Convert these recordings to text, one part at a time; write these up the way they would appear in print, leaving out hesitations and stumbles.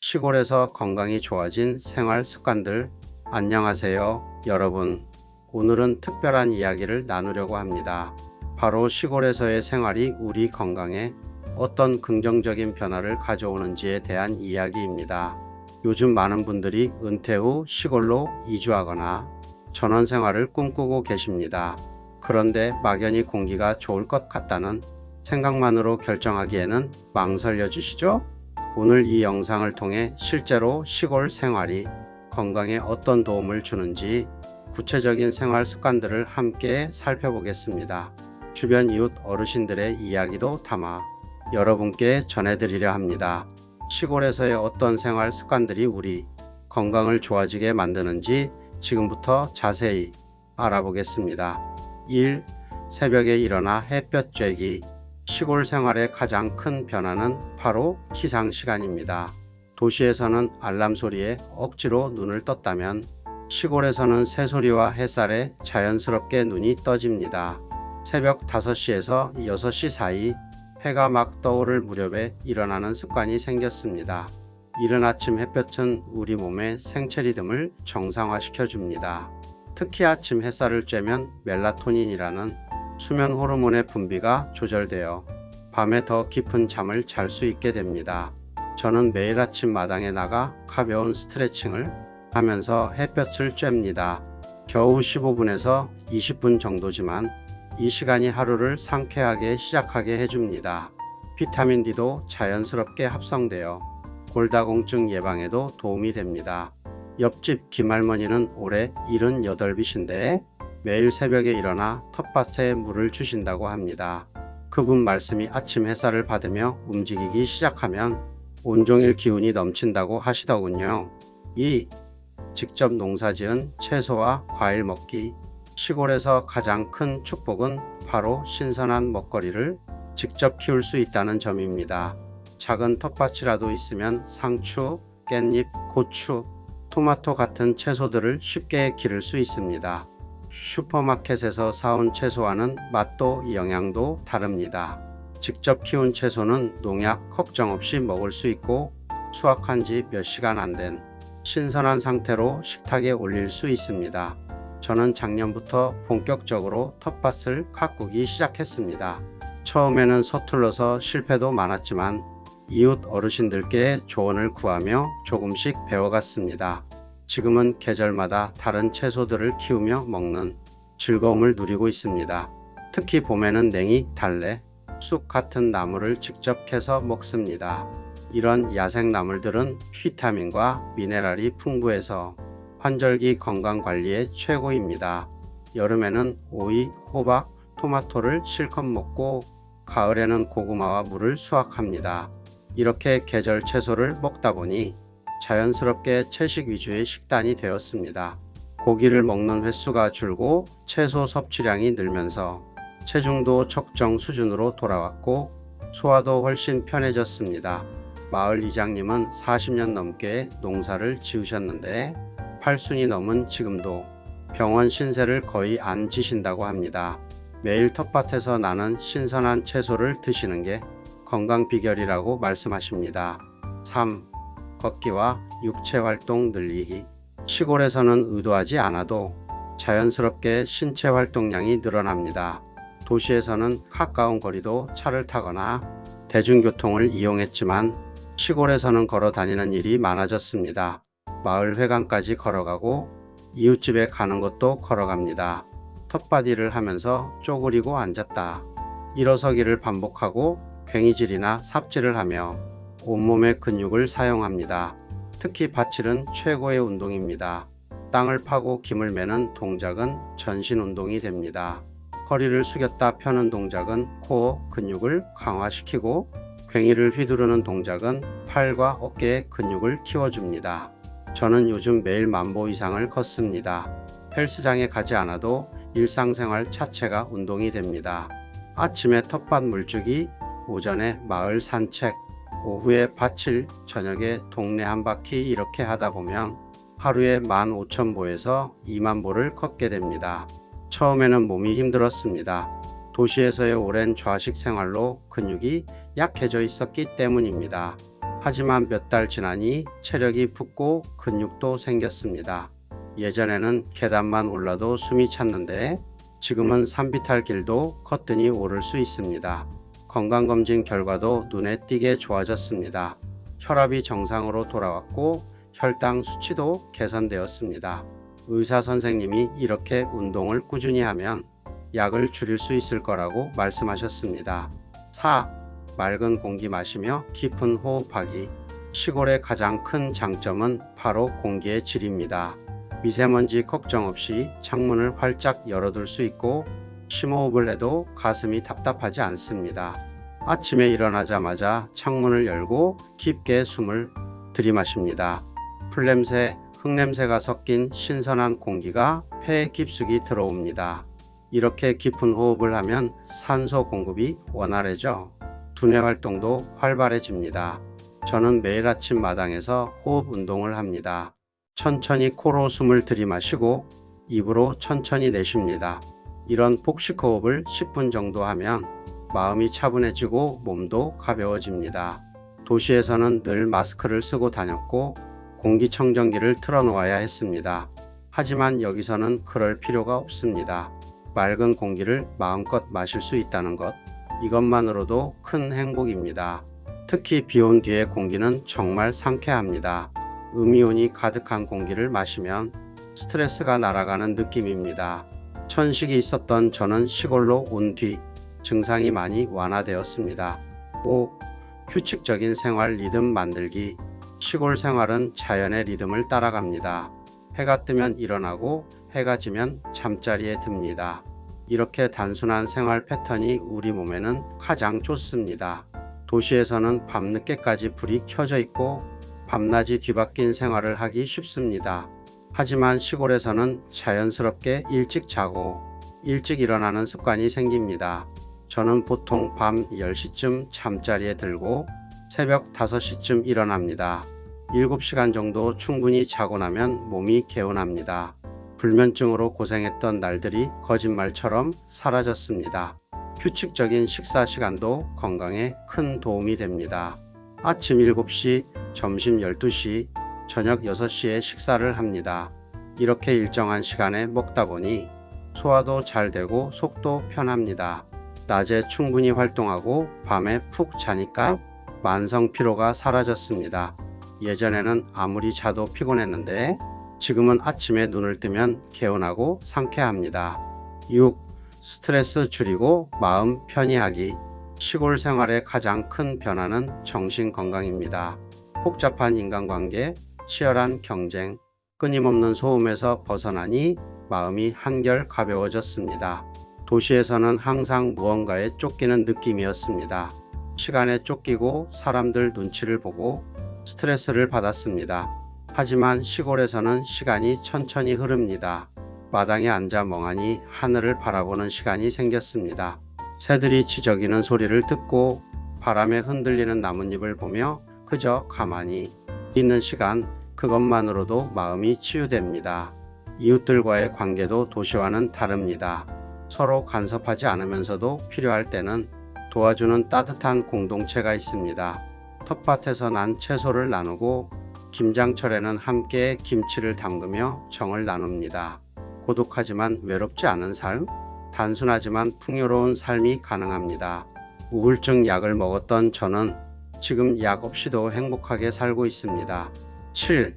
시골에서 건강이 좋아진 생활 습관들. 안녕하세요, 여러분. 오늘은 특별한 이야기를 나누려고 합니다. 바로 시골에서의 생활이 우리 건강에 어떤 긍정적인 변화를 가져오는지에 대한 이야기입니다. 요즘 많은 분들이 은퇴 후 시골로 이주하거나 전원 생활을 꿈꾸고 계십니다. 그런데 막연히 공기가 좋을 것 같다는 생각만으로 결정하기에는 망설여 주시죠? 오늘 이 영상을 통해 실제로 시골 생활이 건강에 어떤 도움을 주는지 구체적인 생활 습관들을 함께 살펴보겠습니다. 주변 이웃 어르신들의 이야기도 담아 여러분께 전해드리려 합니다. 시골에서의 어떤 생활 습관들이 우리 건강을 좋아지게 만드는지 지금부터 자세히 알아보겠습니다. 1. 새벽에 일어나 햇볕 쬐기. 시골 생활의 가장 큰 변화는 바로 기상 시간입니다. 도시에서는 알람 소리에 억지로 눈을 떴다면 시골에서는 새소리와 햇살에 자연스럽게 눈이 떠집니다. 새벽 5시에서 6시 사이 해가 막 떠오를 무렵에 일어나는 습관이 생겼습니다. 이른 아침 햇볕은 우리 몸의 생체 리듬을 정상화시켜 줍니다. 특히 아침 햇살을 쬐면 멜라토닌이라는 수면 호르몬의 분비가 조절되어 밤에 더 깊은 잠을 잘 수 있게 됩니다. 저는 매일 아침 마당에 나가 가벼운 스트레칭을 하면서 햇볕을 쬐입니다. 겨우 15분에서 20분 정도지만 이 시간이 하루를 상쾌하게 시작하게 해줍니다. 비타민 D도 자연스럽게 합성되어 골다공증 예방에도 도움이 됩니다. 옆집 김할머니는 올해 78이신데 매일 새벽에 일어나 텃밭에 물을 주신다고 합니다. 그분 말씀이 아침 햇살을 받으며 움직이기 시작하면 온종일 기운이 넘친다고 하시더군요. 2. 직접 농사지은 채소와 과일 먹기. 시골에서 가장 큰 축복은 바로 신선한 먹거리를 직접 키울 수 있다는 점입니다. 작은 텃밭이라도 있으면 상추, 깻잎, 고추, 토마토 같은 채소들을 쉽게 기를 수 있습니다. 슈퍼마켓에서 사온 채소와는 맛도 영양도 다릅니다. 직접 키운 채소는 농약 걱정 없이 먹을 수 있고 수확한 지 몇 시간 안 된 신선한 상태로 식탁에 올릴 수 있습니다. 저는 작년부터 본격적으로 텃밭을 가꾸기 시작했습니다. 처음에는 서툴러서 실패도 많았지만 이웃 어르신들께 조언을 구하며 조금씩 배워갔습니다. 지금은 계절마다 다른 채소들을 키우며 먹는 즐거움을 누리고 있습니다. 특히 봄에는 냉이, 달래, 쑥 같은 나물을 직접 캐서 먹습니다. 이런 야생 나물들은 비타민과 미네랄이 풍부해서 환절기 건강 관리에 최고입니다. 여름에는 오이, 호박, 토마토를 실컷 먹고 가을에는 고구마와 물을 수확합니다. 이렇게 계절 채소를 먹다 보니 자연스럽게 채식 위주의 식단이 되었습니다. 고기를 먹는 횟수가 줄고 채소 섭취량이 늘면서 체중도 적정 수준으로 돌아왔고 소화도 훨씬 편해졌습니다. 마을 이장님은 40년 넘게 농사를 지으셨는데 80이 넘은 지금도 병원 신세를 거의 안 지신다고 합니다. 매일 텃밭에서 나는 신선한 채소를 드시는 게 건강 비결이라고 말씀하십니다. 3. 걷기와 육체 활동 늘리기. 시골에서는 의도하지 않아도 자연스럽게 신체 활동량이 늘어납니다. 도시에서는 가까운 거리도 차를 타거나 대중교통을 이용했지만 시골에서는 걸어 다니는 일이 많아졌습니다. 마을 회관까지 걸어가고 이웃집에 가는 것도 걸어갑니다. 텃밭 일을 하면서 쪼그리고 앉았다 일어서기를 반복하고 괭이질이나 삽질을 하며 온몸의 근육을 사용합니다. 특히 밭일은 최고의 운동입니다. 땅을 파고 김을 매는 동작은 전신 운동이 됩니다. 허리를 숙였다 펴는 동작은 코어 근육을 강화시키고 괭이를 휘두르는 동작은 팔과 어깨의 근육을 키워줍니다. 저는 요즘 매일 10,000보 이상을 걷습니다. 헬스장에 가지 않아도 일상생활 자체가 운동이 됩니다. 아침에 텃밭 물주기, 오전에 마을 산책, 오후에 밭일, 저녁에 동네 한 바퀴 이렇게 하다 보면 하루에 15,000보에서 20,000보를 걷게 됩니다. 처음에는 몸이 힘들었습니다. 도시에서의 오랜 좌식 생활로 근육이 약해져 있었기 때문입니다. 하지만 몇 달 지나니 체력이 붙고 근육도 생겼습니다. 예전에는 계단만 올라도 숨이 찼는데 지금은 산비탈 길도 거뜬히 오를 수 있습니다. 건강검진 결과도 눈에 띄게 좋아졌습니다. 혈압이 정상으로 돌아왔고 혈당 수치도 개선되었습니다. 의사 선생님이 이렇게 운동을 꾸준히 하면 약을 줄일 수 있을 거라고 말씀하셨습니다. 4. 맑은 공기 마시며 깊은 호흡하기. 시골의 가장 큰 장점은 바로 공기의 질입니다. 미세먼지 걱정 없이 창문을 활짝 열어둘 수 있고 심호흡을 해도 가슴이 답답하지 않습니다. 아침에 일어나자마자 창문을 열고 깊게 숨을 들이마십니다. 풀냄새, 흙냄새가 섞인 신선한 공기가 폐에 깊숙이 들어옵니다. 이렇게 깊은 호흡을 하면 산소 공급이 원활해져 두뇌 활동도 활발해집니다. 저는 매일 아침 마당에서 호흡 운동을 합니다. 천천히 코로 숨을 들이마시고 입으로 천천히 내쉽니다. 이런 복식 호흡을 10분 정도 하면 마음이 차분해지고 몸도 가벼워집니다. 도시에서는 늘 마스크를 쓰고 다녔고 공기청정기를 틀어놓아야 했습니다. 하지만 여기서는 그럴 필요가 없습니다. 맑은 공기를 마음껏 마실 수 있다는 것, 이것만으로도 큰 행복입니다. 특히 비온 뒤의 공기는 정말 상쾌합니다. 음이온이 가득한 공기를 마시면 스트레스가 날아가는 느낌입니다. 천식이 있었던 저는 시골로 온 뒤 증상이 많이 완화되었습니다. 5. 규칙적인 생활 리듬 만들기. 시골 생활은 자연의 리듬을 따라갑니다. 해가 뜨면 일어나고 해가 지면 잠자리에 듭니다. 이렇게 단순한 생활 패턴이 우리 몸에는 가장 좋습니다. 도시에서는 밤늦게까지 불이 켜져 있고 밤낮이 뒤바뀐 생활을 하기 쉽습니다. 하지만 시골에서는 자연스럽게 일찍 자고 일찍 일어나는 습관이 생깁니다. 저는 보통 밤 10시쯤 잠자리에 들고 새벽 5시쯤 일어납니다. 7시간 정도 충분히 자고 나면 몸이 개운합니다. 불면증으로 고생했던 날들이 거짓말처럼 사라졌습니다. 규칙적인 식사 시간도 건강에 큰 도움이 됩니다. 아침 7시, 점심 12시, 저녁 6시에 식사를 합니다. 이렇게 일정한 시간에 먹다 보니 소화도 잘 되고 속도 편합니다. 낮에 충분히 활동하고 밤에 푹 자니까 만성 피로가 사라졌습니다. 예전에는 아무리 자도 피곤했는데 지금은 아침에 눈을 뜨면 개운하고 상쾌합니다. 6. 스트레스 줄이고 마음 편히 하기. 시골 생활의 가장 큰 변화는 정신 건강입니다. 복잡한 인간관계, 치열한 경쟁, 끊임없는 소음에서 벗어나니 마음이 한결 가벼워졌습니다. 도시에서는 항상 무언가에 쫓기는 느낌이었습니다. 시간에 쫓기고 사람들 눈치를 보고 스트레스를 받았습니다. 하지만 시골에서는 시간이 천천히 흐릅니다. 마당에 앉아 멍하니 하늘을 바라보는 시간이 생겼습니다. 새들이 지저귀는 소리를 듣고 바람에 흔들리는 나뭇잎을 보며 그저 가만히 있는 시간, 그것만으로도 마음이 치유됩니다. 이웃들과의 관계도 도시와는 다릅니다. 서로 간섭하지 않으면서도 필요할 때는 도와주는 따뜻한 공동체가 있습니다. 텃밭에서 난 채소를 나누고 김장철에는 함께 김치를 담그며 정을 나눕니다. 고독하지만 외롭지 않은 삶, 단순하지만 풍요로운 삶이 가능합니다. 우울증 약을 먹었던 저는 지금 약 없이도 행복하게 살고 있습니다. 7.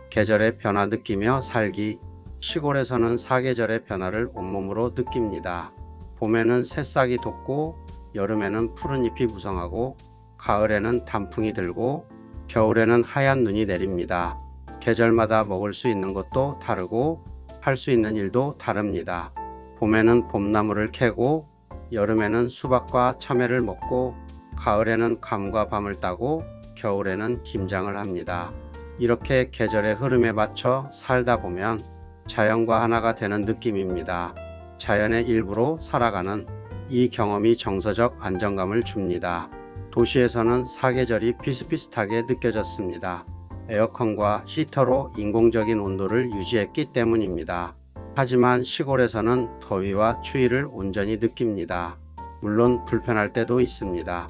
계절의 변화 느끼며 살기. 시골에서는 사계절의 변화를 온몸으로 느낍니다. 봄에는 새싹이 돋고 여름에는 푸른 잎이 무성하고 가을에는 단풍이 들고 겨울에는 하얀 눈이 내립니다. 계절마다 먹을 수 있는 것도 다르고 할 수 있는 일도 다릅니다. 봄에는 봄나무를 캐고 여름에는 수박과 참외를 먹고 가을에는 감과 밤을 따고 겨울에는 김장을 합니다. 이렇게 계절의 흐름에 맞춰 살다 보면 자연과 하나가 되는 느낌입니다. 자연의 일부로 살아가는 이 경험이 정서적 안정감을 줍니다. 도시에서는 사계절이 비슷비슷하게 느껴졌습니다. 에어컨과 히터로 인공적인 온도를 유지했기 때문입니다. 하지만 시골에서는 더위와 추위를 온전히 느낍니다. 물론 불편할 때도 있습니다.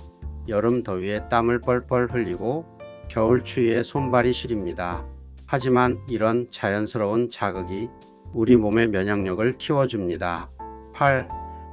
여름 더위에 땀을 뻘뻘 흘리고 겨울 추위에 손발이 시립니다. 하지만 이런 자연스러운 자극이 우리 몸의 면역력을 키워줍니다. 8.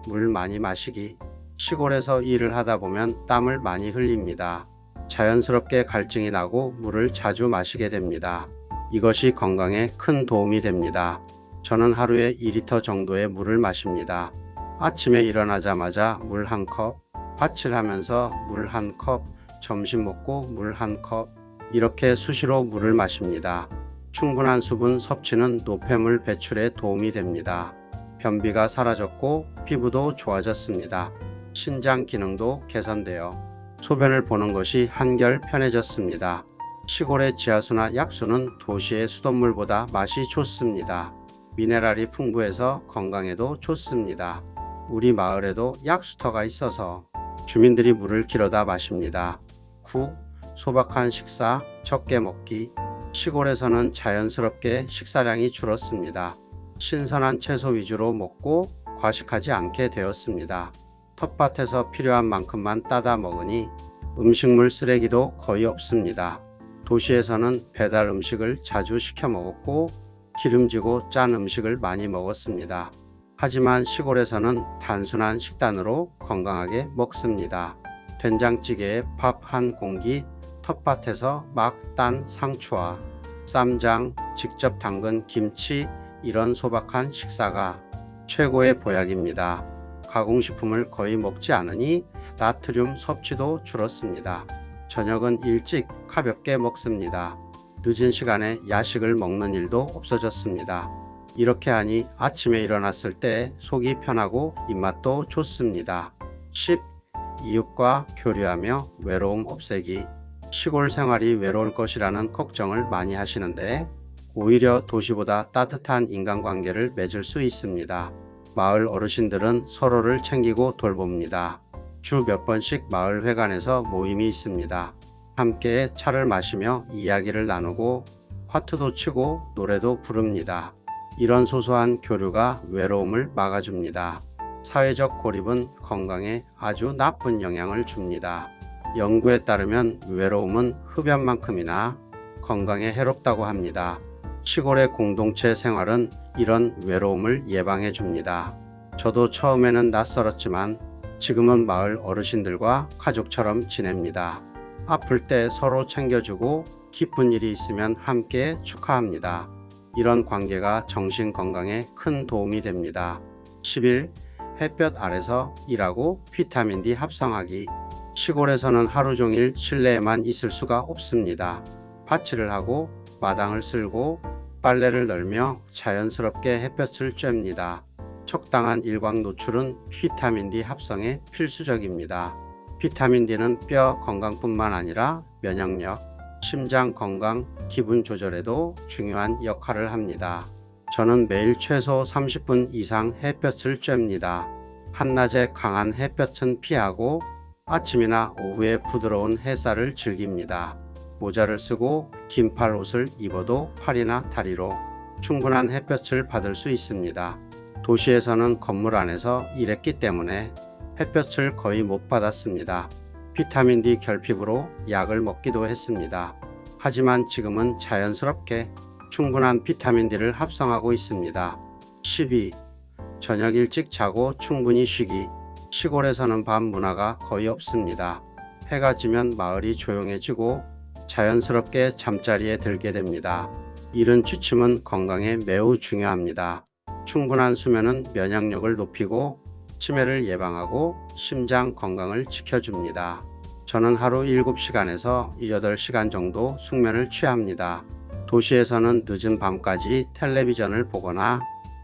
물 많이 마시기. 시골에서 일을 하다 보면 땀을 많이 흘립니다. 자연스럽게 갈증이 나고 물을 자주 마시게 됩니다. 이것이 건강에 큰 도움이 됩니다. 저는 하루에 2리터 정도의 물을 마십니다. 아침에 일어나자마자 물 1컵, 파칠하면서 물 1컵, 점심 먹고 물 1컵, 이렇게 수시로 물을 마십니다. 충분한 수분 섭취는 노폐물 배출에 도움이 됩니다. 변비가 사라졌고 피부도 좋아졌습니다. 신장 기능도 개선되어 소변을 보는 것이 한결 편해졌습니다. 시골의 지하수나 약수는 도시의 수돗물보다 맛이 좋습니다. 미네랄이 풍부해서 건강에도 좋습니다. 우리 마을에도 약수터가 있어서 주민들이 물을 길어다 마십니다. 9. 소박한 식사, 적게 먹기. 시골에서는 자연스럽게 식사량이 줄었습니다. 신선한 채소 위주로 먹고 과식하지 않게 되었습니다. 텃밭에서 필요한 만큼만 따다 먹으니 음식물 쓰레기도 거의 없습니다. 도시에서는 배달 음식을 자주 시켜 먹었고 기름지고 짠 음식을 많이 먹었습니다. 하지만 시골에서는 단순한 식단으로 건강하게 먹습니다. 된장찌개에 밥 한 공기, 텃밭에서 막 딴 상추와 쌈장, 직접 담근 김치, 이런 소박한 식사가 최고의 보약입니다. 가공식품을 거의 먹지 않으니 나트륨 섭취도 줄었습니다. 저녁은 일찍 가볍게 먹습니다. 늦은 시간에 야식을 먹는 일도 없어졌습니다. 이렇게 하니 아침에 일어났을 때 속이 편하고 입맛도 좋습니다. 10. 이웃과 교류하며 외로움 없애기. 시골 생활이 외로울 것이라는 걱정을 많이 하시는데 오히려 도시보다 따뜻한 인간관계를 맺을 수 있습니다. 마을 어르신들은 서로를 챙기고 돌봅니다. 주 몇 번씩 마을 회관에서 모임이 있습니다. 함께 차를 마시며 이야기를 나누고 화투도 치고 노래도 부릅니다. 이런 소소한 교류가 외로움을 막아줍니다. 사회적 고립은 건강에 아주 나쁜 영향을 줍니다. 연구에 따르면 외로움은 흡연만큼이나 건강에 해롭다고 합니다. 시골의 공동체 생활은 이런 외로움을 예방해 줍니다. 저도 처음에는 낯설었지만 지금은 마을 어르신들과 가족처럼 지냅니다. 아플 때 서로 챙겨주고 기쁜 일이 있으면 함께 축하합니다. 이런 관계가 정신 건강에 큰 도움이 됩니다. 11. 햇볕 아래서 일하고 비타민 D 합성하기. 시골에서는 하루 종일 실내에만 있을 수가 없습니다. 파치를 하고 마당을 쓸고 빨래를 널며 자연스럽게 햇볕을 쬐입니다. 적당한 일광 노출은 비타민 D 합성에 필수적입니다. 비타민 D는 뼈 건강뿐만 아니라 면역력, 심장 건강, 기분 조절에도 중요한 역할을 합니다. 저는 매일 최소 30분 이상 햇볕을 쬐입니다. 한낮에 강한 햇볕은 피하고 아침이나 오후에 부드러운 햇살을 즐깁니다. 모자를 쓰고 긴팔 옷을 입어도 팔이나 다리로 충분한 햇볕을 받을 수 있습니다. 도시에서는 건물 안에서 일했기 때문에 햇볕을 거의 못 받았습니다. 비타민 D 결핍으로 약을 먹기도 했습니다. 하지만 지금은 자연스럽게 충분한 비타민 D를 합성하고 있습니다. 12. 저녁 일찍 자고 충분히 쉬기. 시골에서는 밤 문화가 거의 없습니다. 해가 지면 마을이 조용해지고 자연스럽게 잠자리에 들게 됩니다. 이른 취침은 건강에 매우 중요합니다. 충분한 수면은 면역력을 높이고 치매를 예방하고 심장 건강을 지켜줍니다. 저는 하루 7시간에서 8시간 정도 숙면을 취합니다. 도시에서는 늦은 밤까지 텔레비전을 보거나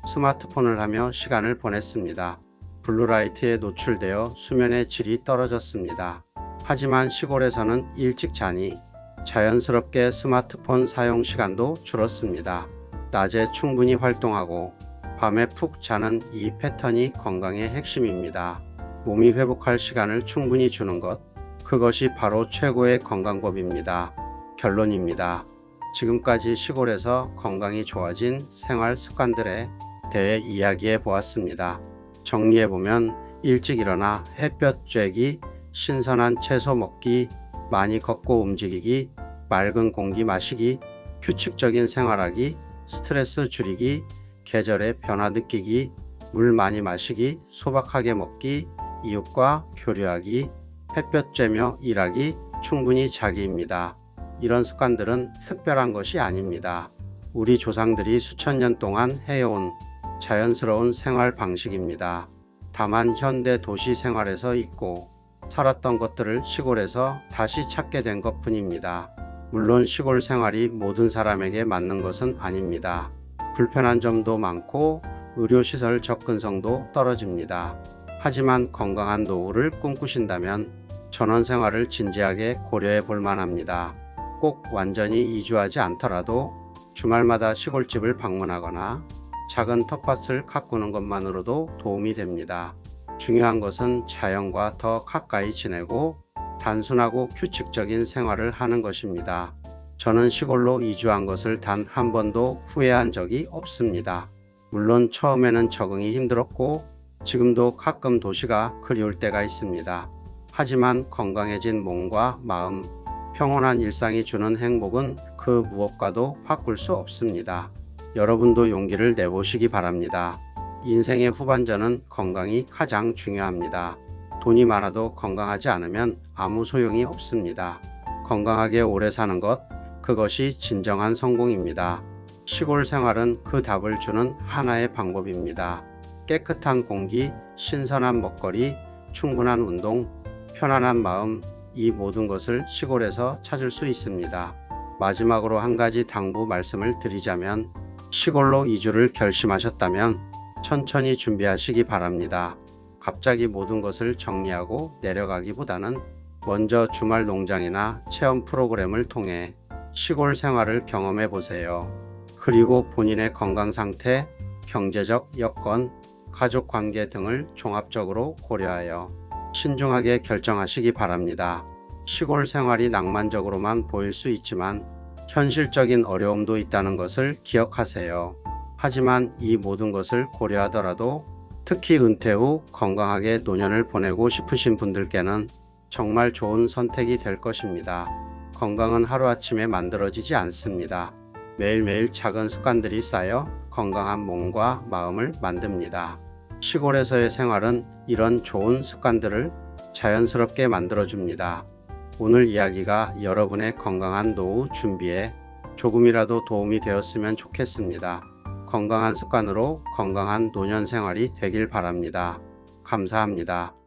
스마트폰을 하며 시간을 보냈습니다. 블루라이트에 노출되어 수면의 질이 떨어졌습니다. 하지만 시골에서는 일찍 자니 자연스럽게 스마트폰 사용 시간도 줄었습니다. 낮에 충분히 활동하고 밤에 푹 자는 이 패턴이 건강의 핵심입니다. 몸이 회복할 시간을 충분히 주는 것, 그것이 바로 최고의 건강법입니다. 결론입니다. 지금까지 시골에서 건강이 좋아진 생활 습관들에 대해 이야기해 보았습니다. 정리해보면 일찍 일어나 햇볕 쬐기, 신선한 채소 먹기, 많이 걷고 움직이기, 맑은 공기 마시기, 규칙적인 생활하기, 스트레스 줄이기, 계절의 변화 느끼기, 물 많이 마시기, 소박하게 먹기, 이웃과 교류하기, 햇볕 쬐며 일하기, 충분히 자기입니다. 이런 습관들은 특별한 것이 아닙니다. 우리 조상들이 수천 년 동안 해온 자연스러운 생활 방식입니다. 다만 현대 도시 생활에서 잊고 살았던 것들을 시골에서 다시 찾게 된 것뿐입니다. 물론 시골 생활이 모든 사람에게 맞는 것은 아닙니다. 불편한 점도 많고 의료시설 접근성도 떨어집니다. 하지만 건강한 노후를 꿈꾸신다면 전원 생활을 진지하게 고려해 볼 만합니다. 꼭 완전히 이주하지 않더라도 주말마다 시골집을 방문하거나 작은 텃밭을 가꾸는 것만으로도 도움이 됩니다. 중요한 것은 자연과 더 가까이 지내고 단순하고 규칙적인 생활을 하는 것입니다. 저는 시골로 이주한 것을 단 한 번도 후회한 적이 없습니다. 물론 처음에는 적응이 힘들었고 지금도 가끔 도시가 그리울 때가 있습니다. 하지만 건강해진 몸과 마음, 평온한 일상이 주는 행복은 그 무엇과도 바꿀 수 없습니다. 여러분도 용기를 내보시기 바랍니다. 인생의 후반전은 건강이 가장 중요합니다. 돈이 많아도 건강하지 않으면 아무 소용이 없습니다. 건강하게 오래 사는 것, 그것이 진정한 성공입니다. 시골 생활은 그 답을 주는 하나의 방법입니다. 깨끗한 공기, 신선한 먹거리, 충분한 운동, 편안한 마음, 이 모든 것을 시골에서 찾을 수 있습니다. 마지막으로 한 가지 당부 말씀을 드리자면 시골로 이주를 결심하셨다면 천천히 준비하시기 바랍니다. 갑자기 모든 것을 정리하고 내려가기보다는 먼저 주말 농장이나 체험 프로그램을 통해 시골 생활을 경험해 보세요. 그리고 본인의 건강 상태, 경제적 여건, 가족 관계 등을 종합적으로 고려하여 신중하게 결정하시기 바랍니다. 시골 생활이 낭만적으로만 보일 수 있지만 현실적인 어려움도 있다는 것을 기억하세요. 하지만 이 모든 것을 고려하더라도 특히 은퇴 후 건강하게 노년을 보내고 싶으신 분들께는 정말 좋은 선택이 될 것입니다. 건강은 하루아침에 만들어지지 않습니다. 매일매일 작은 습관들이 쌓여 건강한 몸과 마음을 만듭니다. 시골에서의 생활은 이런 좋은 습관들을 자연스럽게 만들어줍니다. 오늘 이야기가 여러분의 건강한 노후 준비에 조금이라도 도움이 되었으면 좋겠습니다. 건강한 습관으로 건강한 노년 생활이 되길 바랍니다. 감사합니다.